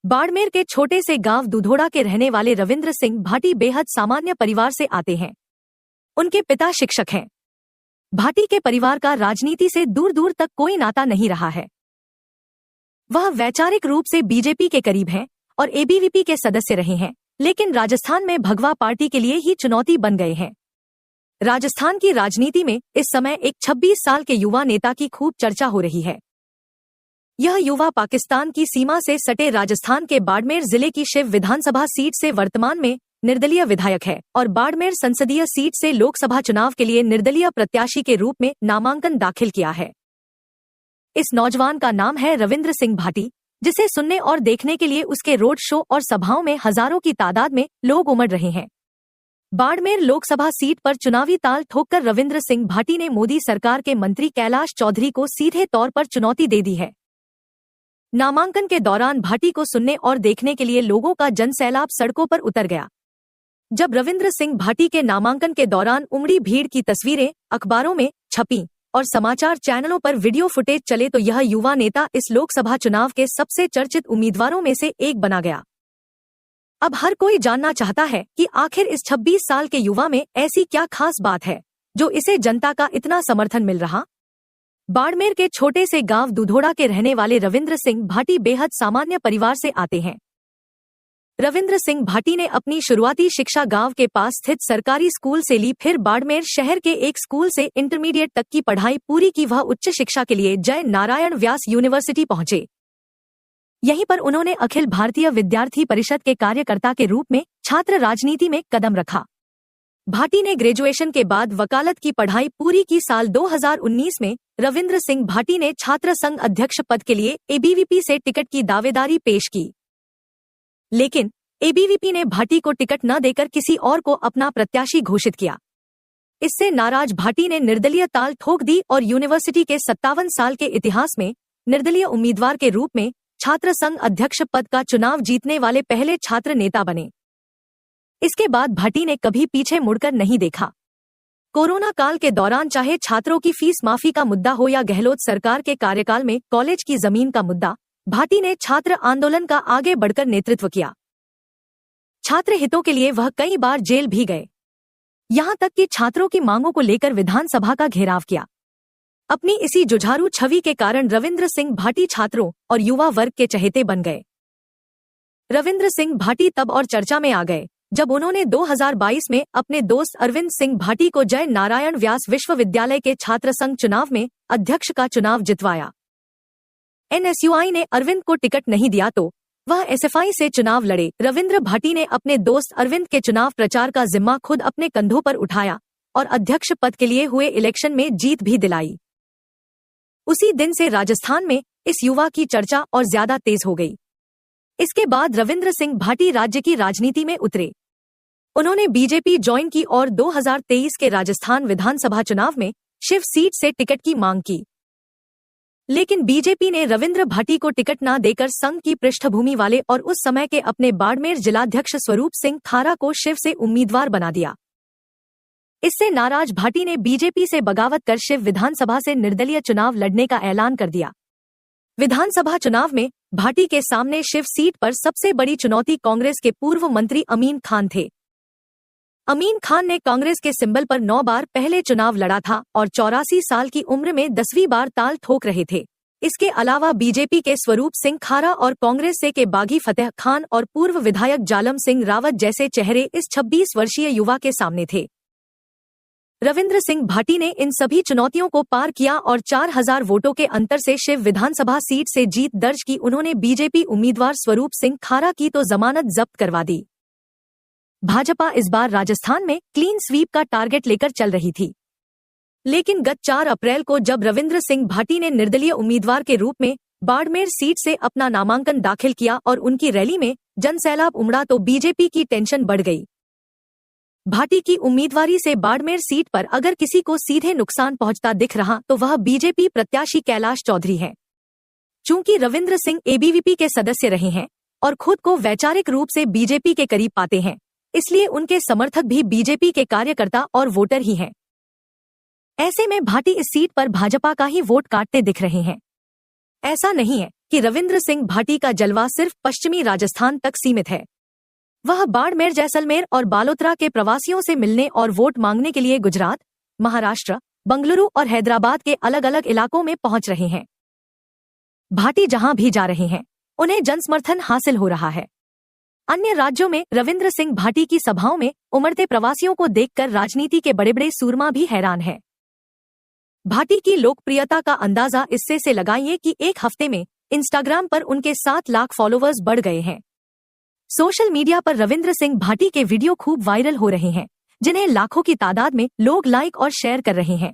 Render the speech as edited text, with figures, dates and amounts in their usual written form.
बाड़मेर के छोटे से गांव दुधोड़ा के रहने वाले रविंद्र सिंह भाटी बेहद सामान्य परिवार से आते हैं। उनके पिता शिक्षक हैं। भाटी के परिवार का राजनीति से दूर दूर तक कोई नाता नहीं रहा है। वह वैचारिक रूप से बीजेपी के करीब हैं और एबीवीपी के सदस्य रहे हैं, लेकिन राजस्थान में भगवा पार्टी के लिए ही चुनौती बन गए हैं। राजस्थान की राजनीति में इस समय एक 26 साल के युवा नेता की खूब चर्चा हो रही है। यह युवा पाकिस्तान की सीमा से सटे राजस्थान के बाड़मेर जिले की शिव विधानसभा सीट से वर्तमान में निर्दलीय विधायक है और बाड़मेर संसदीय सीट से लोकसभा चुनाव के लिए निर्दलीय प्रत्याशी के रूप में नामांकन दाखिल किया है। इस नौजवान का नाम है रविंद्र सिंह भाटी, जिसे सुनने और देखने के लिए उसके रोड शो और सभाओं में हजारों की तादाद में लोग उमड़ रहे हैं। बाड़मेर लोकसभा सीट पर चुनावी ताल ठोककर रविंद्र सिंह भाटी ने मोदी सरकार के मंत्री कैलाश चौधरी को सीधे तौर पर चुनौती दे दी है। नामांकन के दौरान भाटी को सुनने और देखने के लिए लोगों का जनसैलाब सड़कों पर उतर गया। जब रविंद्र सिंह भाटी के नामांकन के दौरान उमड़ी भीड़ की तस्वीरें अखबारों में छपी और समाचार चैनलों पर वीडियो फुटेज चले तो यह युवा नेता इस लोकसभा चुनाव के सबसे चर्चित उम्मीदवारों में से एक बना गया। अब हर कोई जानना चाहता है कि आखिर इस 26 साल के युवा में ऐसी क्या खास बात है जो इसे जनता का इतना समर्थन मिल रहा। बाड़मेर के छोटे से गांव दुधोड़ा के रहने वाले रविंद्र सिंह भाटी बेहद सामान्य परिवार से आते हैं। रविंद्र सिंह भाटी ने अपनी शुरुआती शिक्षा गांव के पास स्थित सरकारी स्कूल से ली, फिर बाड़मेर शहर के एक स्कूल से इंटरमीडिएट तक की पढ़ाई पूरी की। वह उच्च शिक्षा के लिए जय नारायण व्यास यूनिवर्सिटी पहुंचे। यहीं पर उन्होंने अखिल भारतीय विद्यार्थी परिषद के कार्यकर्ता के रूप में छात्र राजनीति में कदम रखा। भाटी ने ग्रेजुएशन के बाद वकालत की पढ़ाई पूरी की। साल 2019 में रविंद्र सिंह भाटी ने छात्र संघ अध्यक्ष पद के लिए एबीवीपी से टिकट की दावेदारी पेश की, लेकिन एबीवीपी ने भाटी को टिकट न देकर किसी और को अपना प्रत्याशी घोषित किया। इससे नाराज भाटी ने निर्दलीय ताल ठोक दी और यूनिवर्सिटी के 57 साल के इतिहास में निर्दलीय उम्मीदवार के रूप में छात्र संघ अध्यक्ष पद का चुनाव जीतने वाले पहले छात्र नेता बने। इसके बाद भाटी ने कभी पीछे मुड़कर नहीं देखा। कोरोना काल के दौरान चाहे छात्रों की फीस माफी का मुद्दा हो या गहलोत सरकार के कार्यकाल में कॉलेज की जमीन का मुद्दा, भाटी ने छात्र आंदोलन का आगे बढ़कर नेतृत्व किया। छात्र हितों के लिए वह कई बार जेल भी गए, यहां तक कि छात्रों की मांगों को लेकर विधानसभा का घेराव किया। अपनी इसी जुझारू छवि के कारण रविंद्र सिंह भाटी छात्रों और युवा वर्ग के चहेते बन गए। रविंद्र सिंह भाटी तब और चर्चा में आ गए जब उन्होंने 2022 में अपने दोस्त अरविंद सिंह भाटी को जय नारायण व्यास विश्वविद्यालय के छात्र संघ चुनाव में अध्यक्ष का चुनाव जितवाया। एनएसयूआई ने अरविंद को टिकट नहीं दिया तो वह एसएफआई से चुनाव लड़े। रविंद्र भाटी ने अपने दोस्त अरविंद के चुनाव प्रचार का जिम्मा खुद अपने कंधों पर उठाया और अध्यक्ष पद के लिए हुए इलेक्शन में जीत भी दिलाई। उसी दिन से राजस्थान में इस युवा की चर्चा और ज्यादा तेज हो गई। इसके बाद रविंद्र सिंह भाटी राज्य की राजनीति में उतरे। उन्होंने बीजेपी ज्वाइन की और 2023 के राजस्थान विधानसभा चुनाव में शिव सीट से टिकट की मांग की, लेकिन बीजेपी ने रविंद्र भाटी को टिकट न देकर संघ की पृष्ठभूमि वाले और उस समय के अपने बाड़मेर जिलाध्यक्ष स्वरूप सिंह खारा को शिव से उम्मीदवार बना दिया। इससे नाराज भाटी ने बीजेपी से बगावत कर शिव विधानसभा से निर्दलीय चुनाव लड़ने का ऐलान कर दिया। विधानसभा चुनाव में भाटी के सामने शिव सीट पर सबसे बड़ी चुनौती कांग्रेस के पूर्व मंत्री अमीन खान थे। अमीन खान ने कांग्रेस के सिंबल पर 9 बार पहले चुनाव लड़ा था और 84 साल की उम्र में 10वीं बार ताल ठोक रहे थे। इसके अलावा बीजेपी के स्वरूप सिंह खारा और कांग्रेस से के बागी फतेह खान और पूर्व विधायक जालम सिंह रावत जैसे चेहरे इस 26 वर्षीय युवा के सामने थे। रविंद्र सिंह भाटी ने इन सभी चुनौतियों को पार किया और 4000 वोटों के अंतर से शिव विधानसभा सीट से जीत दर्ज की। उन्होंने बीजेपी उम्मीदवार स्वरूप सिंह खारा की तो जमानत जब्त करवा दी। भाजपा इस बार राजस्थान में क्लीन स्वीप का टारगेट लेकर चल रही थी, लेकिन गत 4 अप्रैल को जब रविंद्र सिंह भाटी ने निर्दलीय उम्मीदवार के रूप में बाड़मेर सीट से अपना नामांकन दाखिल किया और उनकी रैली में जनसैलाब उमड़ा तो बीजेपी की टेंशन बढ़ गई। भाटी की उम्मीदवारी से बाड़मेर सीट पर अगर किसी को सीधे नुकसान पहुंचता दिख रहा तो वह बीजेपी प्रत्याशी कैलाश चौधरी है। चूंकि रविंद्र सिंह एबीवीपी के सदस्य रहे हैं और खुद को वैचारिक रूप से बीजेपी के करीब पाते हैं, इसलिए उनके समर्थक भी बीजेपी के कार्यकर्ता और वोटर ही हैं। ऐसे में भाटी इस सीट पर भाजपा का ही वोट काटते दिख रहे हैं। ऐसा नहीं है कि रविंद्र सिंह भाटी का जलवा सिर्फ पश्चिमी राजस्थान तक सीमित है। वह बाड़मेर, जैसलमेर और बालोतरा के प्रवासियों से मिलने और वोट मांगने के लिए गुजरात, महाराष्ट्र, बंगलुरु और हैदराबाद के अलग अलग इलाकों में पहुंच रहे हैं। भाटी जहां भी जा रहे हैं, उन्हें जनसमर्थन हासिल हो रहा है। अन्य राज्यों में रविंद्र सिंह भाटी की सभाओं में उमड़ते प्रवासियों को देखकर राजनीति के बड़े बड़े सूरमा भी हैरान हैं। भाटी की लोकप्रियता का अंदाजा इससे से लगाइए कि एक हफ्ते में इंस्टाग्राम पर उनके 7 लाख फॉलोवर्स बढ़ गए हैं। सोशल मीडिया पर रविंद्र सिंह भाटी के वीडियो खूब वायरल हो रहे हैं, जिन्हें लाखों की तादाद में लोग लाइक और शेयर कर रहे हैं।